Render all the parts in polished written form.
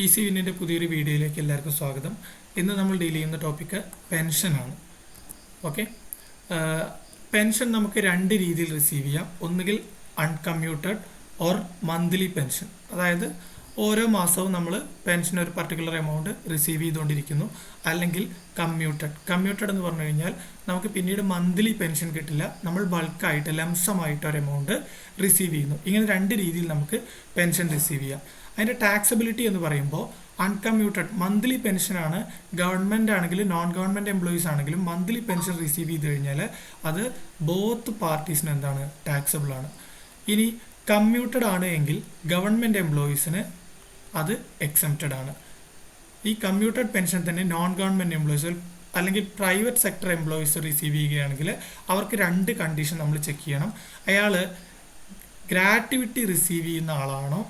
Easy വിന്നിൻ്റെ പുതിയൊരു വീഡിയോയിലേക്ക് എല്ലാവർക്കും സ്വാഗതം. ഇന്ന് നമ്മൾ ഡീൽ ചെയ്യുന്ന ടോപ്പിക്ക് പെൻഷനാണ്. ഓക്കെ, പെൻഷൻ നമുക്ക് രണ്ട് രീതിയിൽ റിസീവ് ചെയ്യാം. ഒന്നുകിൽ അൺകമ്മ്യൂട്ടഡ് ഓർ മന്ത്ലി പെൻഷൻ, അതായത് ഓരോ മാസവും നമ്മൾ പെൻഷൻ ഒരു പർട്ടിക്കുലർ എമൗണ്ട് റിസീവ് ചെയ്തുകൊണ്ടിരിക്കുന്നു. അല്ലെങ്കിൽ കമ്മ്യൂട്ടഡ് എന്ന് പറഞ്ഞു കഴിഞ്ഞാൽ നമുക്ക് പിന്നീട് മന്ത്ലി പെൻഷൻ കിട്ടില്ല, നമ്മൾ ബൾക്കായിട്ട് ലംസമായിട്ട് ഒരു എമൗണ്ട് റിസീവ് ചെയ്യുന്നു. ഇങ്ങനെ രണ്ട് രീതിയിൽ നമുക്ക് പെൻഷൻ റിസീവ് ചെയ്യാം. അതിൻ്റെ ടാക്സബിലിറ്റി എന്ന് പറയുമ്പോൾ അൺകമ്മ്യൂട്ടഡ് മന്ത്ലി പെൻഷനാണ്. ഗവൺമെൻറ് ആണെങ്കിലും നോൺ ഗവൺമെൻറ് എംപ്ലോയീസ് ആണെങ്കിലും മന്ത്ലി പെൻഷൻ റിസീവ് ചെയ്ത് കഴിഞ്ഞാൽ അത് ബോത്ത് പാർട്ടീസിന് എന്താണ്, ടാക്സബിൾ ആണ്. ഇനി കമ്മ്യൂട്ടഡ് ആണ് എങ്കിൽ ഗവൺമെൻറ് എംപ്ലോയീസിന് അത് എക്സംപ്റ്റഡ് ആണ്. ഈ കമ്മ്യൂട്ടഡ് പെൻഷൻ തന്നെ നോൺ ഗവൺമെൻറ് എംപ്ലോയീസ് അല്ലെങ്കിൽ പ്രൈവറ്റ് സെക്ടർ എംപ്ലോയീസ് റിസീവ് ചെയ്യുകയാണെങ്കിൽ അവർക്ക് രണ്ട് കണ്ടീഷൻ നമ്മൾ ചെക്ക് ചെയ്യണം. അയാൾ ഗ്രാറ്റുവിറ്റി റിസീവ് ചെയ്യുന്ന ആളാണോ,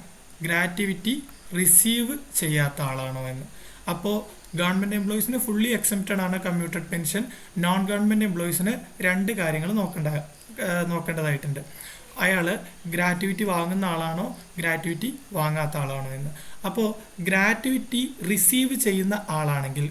ഗ്രാറ്റുവിറ്റി റിസീവ് ചെയ്യാത്ത ആളാണോ എന്ന്. അപ്പോൾ ഗവൺമെൻറ് എംപ്ലോയീസിന് ഫുള്ളി എക്സംപ്റ്റഡ് ആണ് കമ്മ്യൂട്ടഡ് പെൻഷൻ. നോൺ ഗവൺമെൻറ് എംപ്ലോയീസിന് രണ്ട് കാര്യങ്ങൾ നോക്കേണ്ടതായിട്ടുണ്ട്. അയാൾ ഗ്രാറ്റുവിറ്റി വാങ്ങുന്ന ആളാണോ, ഗ്രാറ്റുവിറ്റി വാങ്ങാത്ത ആളാണോ എന്ന്. അപ്പോൾ ഗ്രാറ്റുവിറ്റി റിസീവ് ചെയ്യുന്ന ആളാണെങ്കിൽ,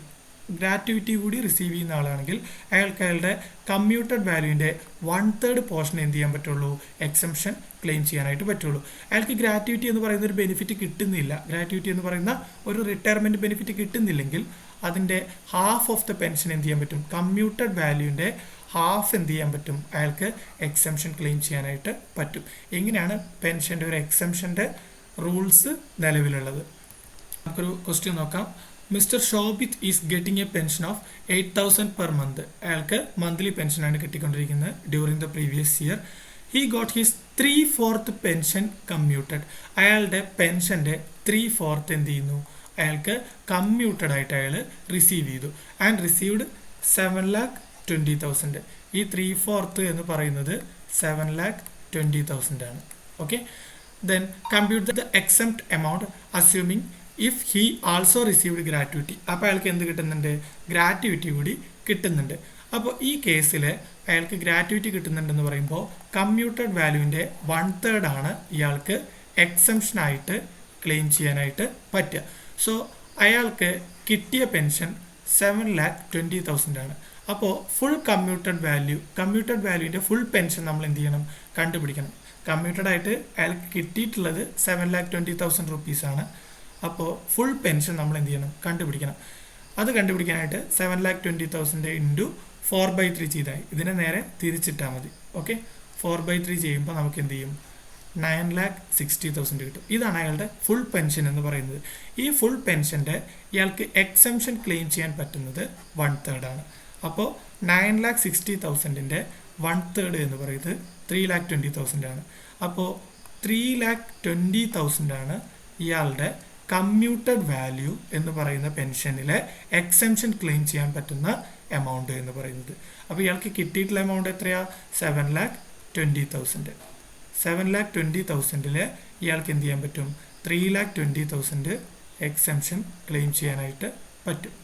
ഗ്രാറ്റുവിറ്റി കൂടി റിസീവ് ചെയ്യുന്ന ആളാണെങ്കിൽ അയാൾക്ക് അയാളുടെ കമ്മ്യൂട്ടഡ് വാല്യൂവിൻ്റെ 1/3 പോർഷൻ എന്ത് ചെയ്യാൻ പറ്റുള്ളൂ, എക്സംഷൻ ക്ലെയിം ചെയ്യാനായിട്ട് പറ്റുള്ളൂ. അയാൾക്ക് ഗ്രാറ്റുവിറ്റി എന്ന് പറയുന്ന ഒരു ബെനിഫിറ്റ് കിട്ടുന്നില്ല, ഗ്രാറ്റുവിറ്റി എന്ന് പറയുന്ന ഒരു റിട്ടയർമെൻറ്റ് ബെനിഫിറ്റ് കിട്ടുന്നില്ലെങ്കിൽ അതിൻ്റെ ഹാഫ് ഓഫ് ദ പെൻഷൻ എന്ത് ചെയ്യാൻ പറ്റും, കമ്മ്യൂട്ടഡ് വാല്യൂവിൻ്റെ ഹാഫ് എന്ത് ചെയ്യാൻ പറ്റും, അയാൾക്ക് എക്സംഷൻ ക്ലെയിം ചെയ്യാനായിട്ട് പറ്റും. എങ്ങനെയാണ് പെൻഷൻ്റെ ഒരു എക്സംഷൻ്റെ റൂൾസ് നിലവിലുള്ളത്? നമുക്കൊരു ക്വസ്റ്റ്യൻ നോക്കാം. Mister Shobith is getting a pension of 8,000 per month. അയാൾക്ക് മന്ത്ലി പെൻഷനാണ് കിട്ടിക്കൊണ്ടിരിക്കുന്നത് during the previous year. He got his 3/4 pension commuted. അയാളുടെ പെൻഷൻ്റെ 3/4 എന്ത് ചെയ്യുന്നു, അയാൾക്ക് കമ്മ്യൂട്ടഡ് ആയിട്ട് അയാൾ റിസീവ് ചെയ്തു. And received 7,20,000. ഈ 3/4 എന്ന് പറയുന്നത് 7,20,000 ആണ്. Okay, then compute the exempt amount assuming if he also received gratuity. അപ്പോൾ അയാൾക്ക് എന്ത് കിട്ടുന്നുണ്ട്, ഗ്രാറ്റുവിറ്റി കൂടി കിട്ടുന്നുണ്ട്. അപ്പോൾ ഈ കേസിൽ അയാൾക്ക് ഗ്രാറ്റുവിറ്റി കിട്ടുന്നുണ്ടെന്ന് പറയുമ്പോൾ കമ്മ്യൂട്ടഡ് വാല്യൂവിൻ്റെ 1/3 ആണ് ഇയാൾക്ക് എക്സംഷനായിട്ട് ക്ലെയിം ചെയ്യാനായിട്ട് പറ്റുക. സോ അയാൾക്ക് കിട്ടിയ പെൻഷൻ 7,20,000 ആണ്. അപ്പോൾ ഫുൾ കമ്മ്യൂട്ടഡ് വാല്യൂവിൻ്റെ ഫുൾ പെൻഷൻ നമ്മൾ എന്ത് ചെയ്യണം, കണ്ടുപിടിക്കണം. കമ്മ്യൂട്ടഡ് ആയിട്ട് അയാൾക്ക് കിട്ടിയിട്ടുള്ളത് 7,20,000 റുപ്പീസാണ്. അപ്പോൾ ഫുൾ പെൻഷൻ നമ്മൾ എന്ത് ചെയ്യണം, കണ്ടുപിടിക്കണം. അത് കണ്ടുപിടിക്കാനായിട്ട് 7,20,000 ഇൻറ്റു 4/3 ചെയ്താൽ ഇതിനെ നേരെ തിരിച്ചിട്ടാൽ മതി. ഓക്കെ, 4/3 ചെയ്യുമ്പോൾ നമുക്ക് എന്ത് ചെയ്യും, 9,60,000 കിട്ടും. ഇതാണ് അയാളുടെ ഫുൾ പെൻഷൻ എന്ന് പറയുന്നത്. ഈ ഫുൾ പെൻഷൻ്റെ ഇയാൾക്ക് എക്സംഷൻ ക്ലെയിം ചെയ്യാൻ പറ്റുന്നത് 1/3 ആണ്. അപ്പോൾ 9,60,000 1/3 എന്ന് പറയുന്നത് 3,20,000 ആണ്. അപ്പോൾ 3,20,000 ആണ് ഇയാളുടെ കമ്മ്യൂട്ടഡ് വാല്യൂ എന്ന് പറയുന്ന പെൻഷനിലെ എക്സംഷൻ ക്ലെയിം ചെയ്യാൻ പറ്റുന്ന എമൗണ്ട് എന്ന് പറയുന്നത്. അപ്പോൾ ഇയാൾക്ക് കിട്ടിയിട്ടുള്ള എമൗണ്ട് എത്രയാണ്, 7,20,000. 7,20,000 ഇയാൾക്ക് എന്ത് ചെയ്യാൻ പറ്റും, 3,20,000 എക്സംഷൻ ക്ലെയിം ചെയ്യാനായിട്ട് പറ്റും.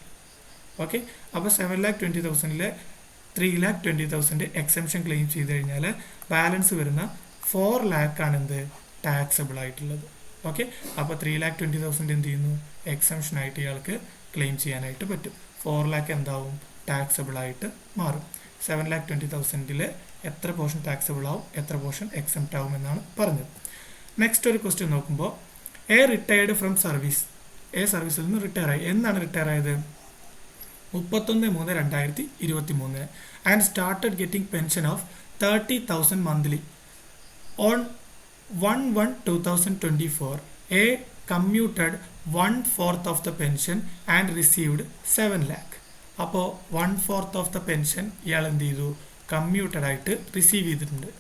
ഓക്കെ, അപ്പോൾ 7,20,000 3,20,000 എക്സംഷൻ ക്ലെയിം ചെയ്ത് കഴിഞ്ഞാൽ ബാലൻസ് വരുന്ന 4 lakh ആണ് എന്ത്, ടാക്സബിൾ ആയിട്ടുള്ളത്. ഓക്കെ, അപ്പോൾ 3,20,000 എന്ത് ചെയ്യുന്നു, എക്സംഷനായിട്ട് ഇയാൾക്ക് ക്ലെയിം ചെയ്യാനായിട്ട് പറ്റും. 4 lakh എന്താവും, ടാക്സബിൾ ആയിട്ട് മാറും. 7,20,000 എത്ര പോർഷൻ ടാക്സബിൾ ആവും, എത്ര പോർഷൻ എക്സംപ്റ്റ് ആവും എന്നാണ് പറഞ്ഞത്. നെക്സ്റ്റ് ഒരു ക്വസ്റ്റ്യൻ നോക്കുമ്പോൾ, റിട്ടയർഡ് ഫ്രം സർവീസ്. സർവീസിൽ നിന്ന് റിട്ടയർ ആയി. എന്നാണ് റിട്ടയർ ആയത്, 31/3/2023 and started getting pension of 30,000 monthly. On 1/1/2024 commuted 1/4 of the pension and received 7 lakh. അപ്പോൾ 1/4 ഓഫ് ദ പെൻഷൻ ഇയാൾ എന്ത് ചെയ്തു, കമ്മ്യൂട്ടഡ് ആയിട്ട് റിസീവ് ചെയ്തിട്ടുണ്ട്.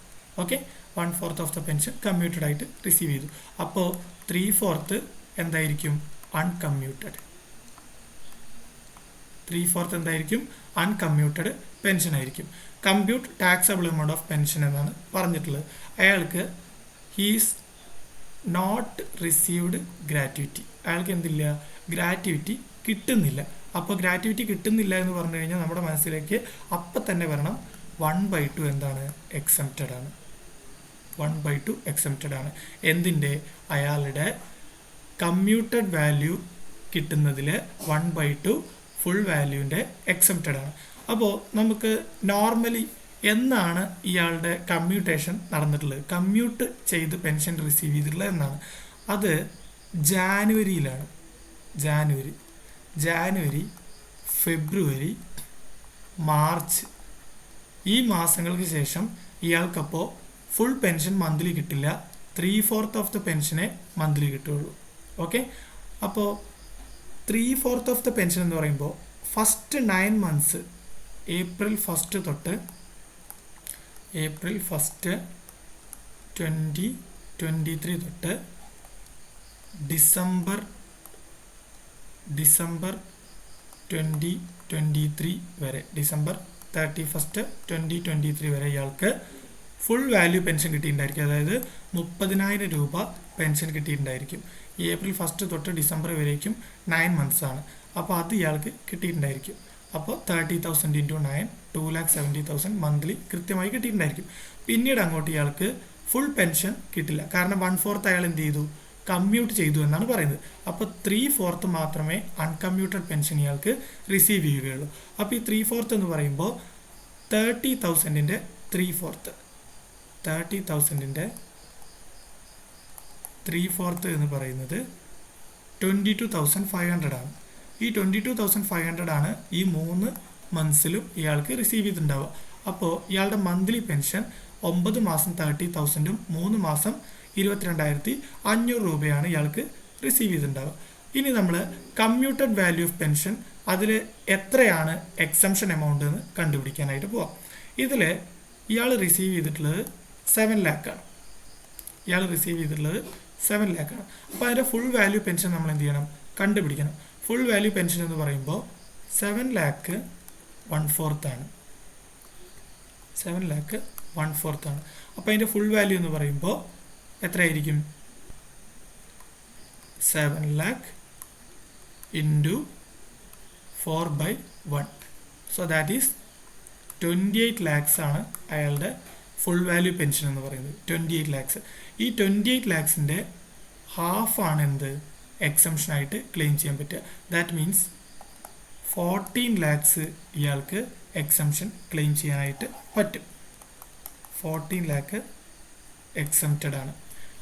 Okay, 1/4 of the pension commuted ആയിട്ട് റിസീവ് ചെയ്തു. അപ്പോൾ 3/4 എന്തായിരിക്കും, അൺകമ്മ്യൂട്ടഡ്. 3/4 എന്തായിരിക്കും, അൺകമ്മ്യൂട്ടഡ് പെൻഷൻ ആയിരിക്കും. Compute taxable amount of pension എന്നാണ് പറഞ്ഞിട്ടുള്ളത്. അയാൾക്ക് ഹീസ് നോട്ട് റിസീവ്ഡ് ഗ്രാറ്റുവിറ്റി. അയാൾക്ക് എന്തില്ല, ഗ്രാറ്റുവിറ്റി കിട്ടുന്നില്ല. അപ്പോൾ ഗ്രാറ്റുവിറ്റി കിട്ടുന്നില്ല എന്ന് പറഞ്ഞു കഴിഞ്ഞാൽ നമ്മുടെ മനസ്സിലേക്ക് അപ്പം തന്നെ വരണം 1/2 എന്താണ്, എക്സംപ്റ്റഡ് ആണ്. 1/2 എക്സംപ്റ്റഡ് ആണ്. എന്തിൻ്റെ, അയാളുടെ കമ്മ്യൂട്ടഡ് വാല്യൂ കിട്ടുന്നതിൽ 1/2 ഫുൾ വാല്യൂവിൻ്റെ എക്സംപ്റ്റഡ് ആണ്. അപ്പോൾ നമുക്ക് നോർമലി എന്നാണ് ഇയാളുടെ കമ്മ്യൂട്ടേഷൻ നടന്നിട്ടുള്ളത്, കമ്മ്യൂട്ട് ചെയ്ത് പെൻഷൻ റിസീവ് ചെയ്തിട്ടുള്ളത് എന്നാണ്? അത് ജാനുവരിയിലാണ്. ജാനുവരി, ഫെബ്രുവരി, മാർച്ച് ഈ മാസങ്ങൾക്ക് ശേഷം ഇയാൾക്കപ്പോൾ ഫുൾ പെൻഷൻ മന്ത്ലി കിട്ടില്ല, 3/4 ഓഫ് ദ പെൻഷനെ മന്ത്ലി കിട്ടുകയുള്ളൂ. ഓക്കെ, അപ്പോൾ 3/4 ഓഫ് ദ പെൻഷൻ എന്ന് പറയുമ്പോൾ ഫസ്റ്റ് 9 മന്ത്സ് ഏപ്രിൽ 1 തൊട്ട് ഏപ്രിൽ 1, 2023 തൊട്ട് ഡിസംബർ 2023 വരെ, ഡിസംബർ 31, 2023 വരെ ഇയാൾക്ക് ഫുൾ വാല്യൂ പെൻഷൻ കിട്ടിയിട്ടുണ്ടായിരിക്കും. അതായത് 30,000 രൂപ പെൻഷൻ കിട്ടിയിട്ടുണ്ടായിരിക്കും. ഏപ്രിൽ 1 തൊട്ട് ഡിസംബർ വരേക്കും 9 മന്ത്സ് ആണ്. അപ്പോൾ അത് ഇയാൾക്ക് കിട്ടിയിട്ടുണ്ടായിരിക്കും. അപ്പോൾ 30,000 × 9 2,70,000 മന്ത്ലി കൃത്യമായി കിട്ടിയിട്ടുണ്ടായിരിക്കും. പിന്നീട് അങ്ങോട്ട് ഇയാൾക്ക് ഫുൾ പെൻഷൻ കിട്ടില്ല, കാരണം 1/4 അയാൾ എന്ത് ചെയ്തു, കമ്മ്യൂട്ട് ചെയ്തു എന്നാണ് പറയുന്നത്. അപ്പോൾ 3/4 മാത്രമേ അൺകമ്മ്യൂട്ടഡ് പെൻഷൻ ഇയാൾക്ക് റിസീവ് ചെയ്യുകയുള്ളൂ. അപ്പോൾ ഈ 3/4 എന്ന് പറയുമ്പോൾ 30,000ൻ്റെ 3/4 എന്ന് പറയുന്നത് 22,500 ആണ്. ഈ 22,500 ആണ് ഈ 3 മന്ത്സിലും ഇയാൾക്ക് റിസീവ് ചെയ്തിട്ടുണ്ടാവുക. അപ്പോൾ ഇയാളുടെ മന്ത്ലി പെൻഷൻ 9 മാസം 30,000ഉം 3 മാസം 22,500 രൂപയാണ് ഇയാൾക്ക് റിസീവ് ചെയ്തിട്ടുണ്ടാവുക. ഇനി നമ്മൾ കമ്മ്യൂട്ടഡ് വാല്യൂ ഓഫ് പെൻഷൻ അതിൽ എത്രയാണ് എക്സംഷൻ എമൗണ്ട് എന്ന് കണ്ടുപിടിക്കാനായിട്ട് പോവാം. ഇതിൽ ഇയാൾ റിസീവ് ചെയ്തിട്ടുള്ളത് 7 lakh ആണ്. അപ്പോൾ അതിൻ്റെ ഫുൾ വാല്യൂ പെൻഷൻ നമ്മൾ എന്ത് ചെയ്യണം, കണ്ടുപിടിക്കണം. ഫുൾ വാല്യൂ പെൻഷൻ എന്ന് പറയുമ്പോൾ 7 lakh 1/4 ആണ്. 7 lakh 1/4 ആണ്. അപ്പോൾ അതിൻ്റെ ഫുൾ വാല്യൂ എന്ന് പറയുമ്പോൾ എത്രയായിരിക്കും? 7 lakh into 4/1. So that is 28 lakhs ആണ് അയാളുടെ ഫുൾ വാല്യൂ പെൻഷൻ എന്ന് പറയുന്നത്. 28 lakhs. ഈ 28 lakhsൻ്റെ ഹാഫ് ആണ് എന്ത്, എക്സംഷനായിട്ട് ക്ലെയിം ചെയ്യാൻ പറ്റുക. ദാറ്റ് മീൻസ് 14 lakhs ഇയാൾക്ക് എക്സംഷൻ ക്ലെയിം ചെയ്യാനായിട്ട് പറ്റും. 14 lakh എക്സംപ്റ്റഡ് ആണ്.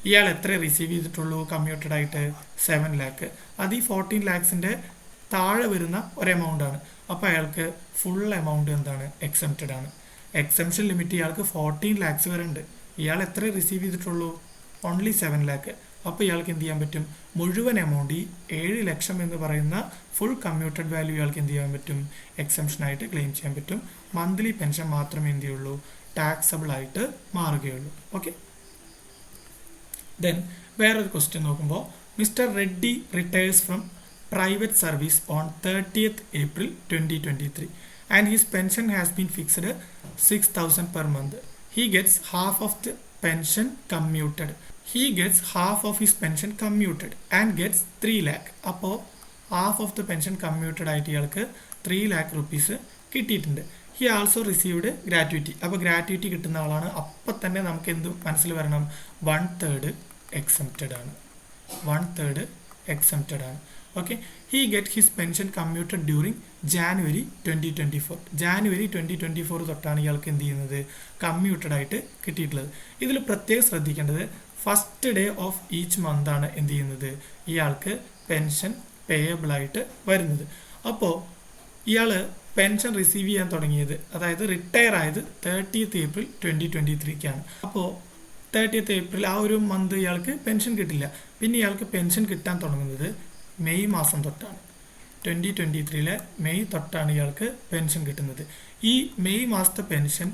ഇയാൾ എത്ര റിസീവ് ചെയ്തിട്ടുള്ളൂ കമ്മ്യൂട്ടഡ് ആയിട്ട്? 7 lakh. അത് ഈ 14 lakhsൻ്റെ താഴെ വരുന്ന ഒരു എമൗണ്ട് ആണ്. അപ്പോൾ അയാൾക്ക് ഫുൾ എമൗണ്ട് എന്താണ്, എക്സംപ്റ്റഡ് ആണ്. എക്സംഷൻ ലിമിറ്റ് ഇയാൾക്ക് 14 lakhs വരെ ഉണ്ട്. ഇയാൾ എത്ര റിസീവ് ചെയ്തിട്ടുള്ളൂ? Only 7 lakh. അപ്പോൾ ഇയാൾക്ക് എന്ത് ചെയ്യാൻ പറ്റും, മുഴുവൻ എമൗണ്ട് ഈ 7 ലക്ഷം എന്ന് പറയുന്ന ഫുൾ കമ്മ്യൂട്ടഡ് വാല്യൂ ഇയാൾക്ക് എന്ത് ചെയ്യാൻ പറ്റും, എക്സംഷനായിട്ട് ക്ലെയിം ചെയ്യാൻ പറ്റും. മന്ത്ലി പെൻഷൻ മാത്രമേ എന്ത് ചെയ്യുള്ളൂ, ടാക്സബിൾ ആയിട്ട് മാറുകയുള്ളൂ. ഓക്കെ, ദെൻ വേറൊരു ക്വസ്റ്റ്യൻ നോക്കുമ്പോൾ, mister Reddy retires from private service on 30th April 2023 and his pension has been fixed 6,000 per month. He gets half of the pension commuted. And gets 3 lakh. അപ്പോൾ half of the pension commuted ആയിട്ട് ഇയാൾക്ക് 3 lakh rupees കിട്ടിയിട്ടുണ്ട്. He also received gratuity. അപ്പോൾ gratuity കിട്ടുന്ന ആളാണ്. അപ്പം തന്നെ നമുക്ക് എന്ത് മനസ്സിൽ വരണം, 1/3 എക്സംപ്റ്റഡ് ആണ്. Okay, he get his pension commuted during January 2024. January 2024 തൊട്ടാണ് ഇയാൾക്ക് എന്ത് ചെയ്യുന്നത്, കമ്മ്യൂട്ടഡ് ആയിട്ട് കിട്ടിയിട്ടുള്ളത്. ഇതിൽ പ്രത്യേകം ശ്രദ്ധിക്കേണ്ടത് first day of each month ആണ് എന്ത് ചെയ്യുന്നത്, ഇയാൾക്ക് പെൻഷൻ പേയബിൾ ആയിട്ട് വരുന്നത്. അപ്പോൾ ഇയാൾ പെൻഷൻ റിസീവ് ചെയ്യാൻ തുടങ്ങിയത്, അതായത് റിട്ടയർ ആയത് 30th April 2023 അപ്പോൾ 30th April ആ ഒരു മന്ത് ഇയാൾക്ക് പെൻഷൻ കിട്ടില്ല. പിന്നെ ഇയാൾക്ക് പെൻഷൻ കിട്ടാൻ തുടങ്ങുന്നത് മെയ് മാസം തൊട്ടാണ്. 2023 മെയ് തൊട്ടാണ് ഇയാൾക്ക് പെൻഷൻ കിട്ടുന്നത്. ഈ മെയ് മാസത്തെ പെൻഷൻ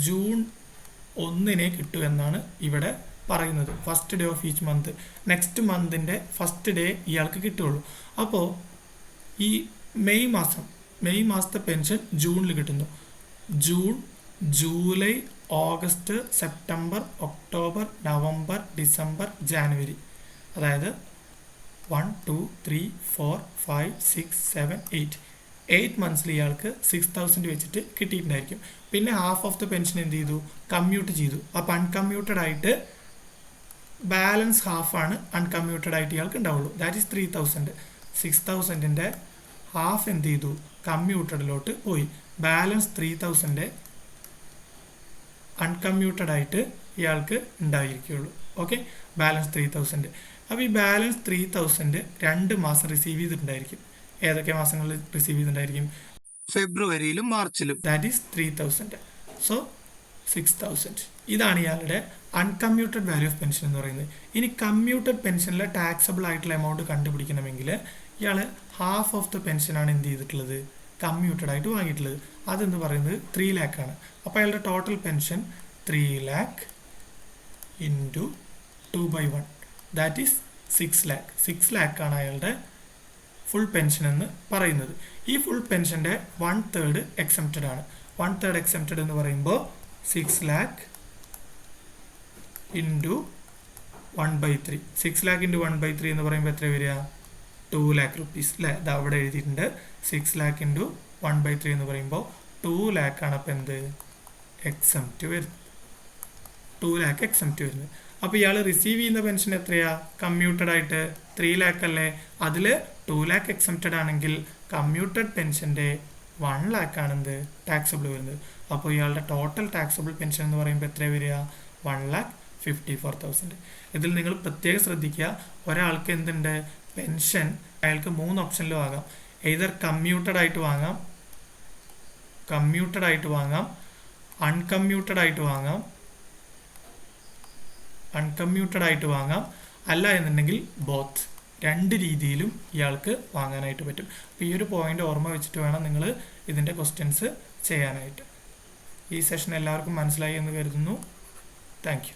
ജൂൺ 1 കിട്ടൂ എന്നാണ് ഇവിടെ പറയുന്നത്. First day of each month, next മന്തിൻ്റെ ഫസ്റ്റ് ഡേ ഇയാൾക്ക് കിട്ടുകയുള്ളൂ. അപ്പോൾ ഈ മെയ് മാസത്തെ പെൻഷൻ ജൂണിൽ കിട്ടുന്നു. June, July, August, September, October, November, December, January, അതായത് 1, 2, 3, 4, 5, 6, 7, 8 മന്ത്സിൽ ഇയാൾക്ക് 6,000 വെച്ചിട്ട് കിട്ടിയിട്ടുണ്ടായിരിക്കും. പിന്നെ ഹാഫ് ഓഫ് ദ പെൻഷൻ എന്ത് ചെയ്തു, കമ്മ്യൂട്ട് ചെയ്തു. അപ്പോൾ അൺകമ്മ്യൂട്ടഡ് ആയിട്ട് ബാലൻസ് ഹാഫാണ് അൺകമ്മ്യൂട്ടഡ് ആയിട്ട് ഇയാൾക്ക് ഉണ്ടാവുള്ളൂ. That is 3,000. 6,000-ൻ്റെ ഹാഫ് എന്ത് ചെയ്തു, കമ്മ്യൂട്ടഡിലോട്ട് പോയി. ബാലൻസ് 3,000 അൺകമ്മ്യൂട്ടഡ് ആയിട്ട് ഇയാൾക്ക് ഉണ്ടായിരിക്കുകയുള്ളൂ. Okay, balance 3,000. അപ്പോൾ ഈ ബാലൻസ് 3,000 2 മാസം റിസീവ് ചെയ്തിട്ടുണ്ടായിരിക്കും. ഏതൊക്കെ മാസങ്ങളിൽ റിസീവ് ചെയ്തിട്ടുണ്ടായിരിക്കും? ഫെബ്രുവരിയിലും മാർച്ചിലും. That is 3,000. സോ 6,000. ഇതാണ് ഇയാളുടെ അൺകമ്മ്യൂട്ടഡ് വാല്യൂ ഓഫ് പെൻഷൻ എന്ന് പറയുന്നത്. ഇനി കമ്മ്യൂട്ടഡ് പെൻഷനിലെ ടാക്സബിൾ ആയിട്ടുള്ള എമൗണ്ട് കണ്ടുപിടിക്കണമെങ്കിൽ ഇയാൾ ഹാഫ് ഓഫ് ദ പെൻഷനാണ് എന്ത് ചെയ്തിട്ടുള്ളത്, കമ്മ്യൂട്ടഡ് ആയിട്ട് വാങ്ങിയിട്ടുള്ളത്. അതെന്ന് പറയുന്നത് 3 lakh ആണ്. അപ്പോൾ അയാളുടെ total pension 3 lakh into 2/1, that is 6 lakh. 6 lakh ആണ് അയാളുടെ ഫുൾ പെൻഷൻ എന്ന് പറയുന്നത്. ഈ ഫുൾ പെൻഷൻ്റെ 1/3 എക്സംപ്റ്റഡ് ആണ്. 1/3 എക്സംപ്റ്റഡ് എന്ന് പറയുമ്പോൾ 6 lakh ഇൻറ്റു 1/3. 6 lakh ഇൻറ്റു 1/3 എന്ന് പറയുമ്പോൾ എത്ര വരിക? 2 lakh rupees അല്ലേ? അത് അവിടെ എഴുതിയിട്ടുണ്ട്. 6 lakh ഇൻറ്റു 1/3 എന്ന് പറയുമ്പോൾ 2 lakh ആണ്. അപ്പം എന്ത് എക്സംപ്റ്റ് വരുന്നത്? 2 lakh എക്സംപ്റ്റ് വരുന്നത്. അപ്പോൾ ഇയാൾ റിസീവ് ചെയ്യുന്ന പെൻഷൻ എത്രയാ? കമ്മ്യൂട്ടഡ് ആയിട്ട് 3 lakh അല്ലേ? അതിൽ 2 lakh എക്സംപ്റ്റഡ് ആണെങ്കിൽ കമ്മ്യൂട്ടഡ് പെൻഷൻ്റെ 1 lakh ആണെന്ത് ടാക്സബിൾ വരുന്നത്. അപ്പോൾ ഇയാളുടെ ടോട്ടൽ ടാക്സബിൾ പെൻഷൻ എന്ന് പറയുമ്പോൾ എത്ര വരിക? 1,54,000. ഇതിൽ നിങ്ങൾ പ്രത്യേകം ശ്രദ്ധിക്കുക, ഒരാൾക്ക് എന്തുണ്ട് പെൻഷൻ അയാൾക്ക് 3 ഓപ്ഷനിലും ആകാം. എയ്തർ കമ്മ്യൂട്ടഡ് ആയിട്ട് വാങ്ങാം, അൺകമ്മ്യൂട്ടഡ് ആയിട്ട് വാങ്ങാം, അല്ല എന്നുണ്ടെങ്കിൽ ബോത്ത്. 2 രീതിയിലും ഇയാൾക്ക് വാങ്ങാനായിട്ട് പറ്റും. അപ്പോൾ ഈ ഒരു പോയിന്റ് ഓർമ്മ വെച്ചിട്ട് വേണം നിങ്ങൾ ഇതിൻ്റെ ക്വസ്റ്റ്യൻസ് ചെയ്യാനായിട്ട്. ഈ സെഷൻ എല്ലാവർക്കും മനസ്സിലായി എന്ന് കരുതുന്നു. Thank you.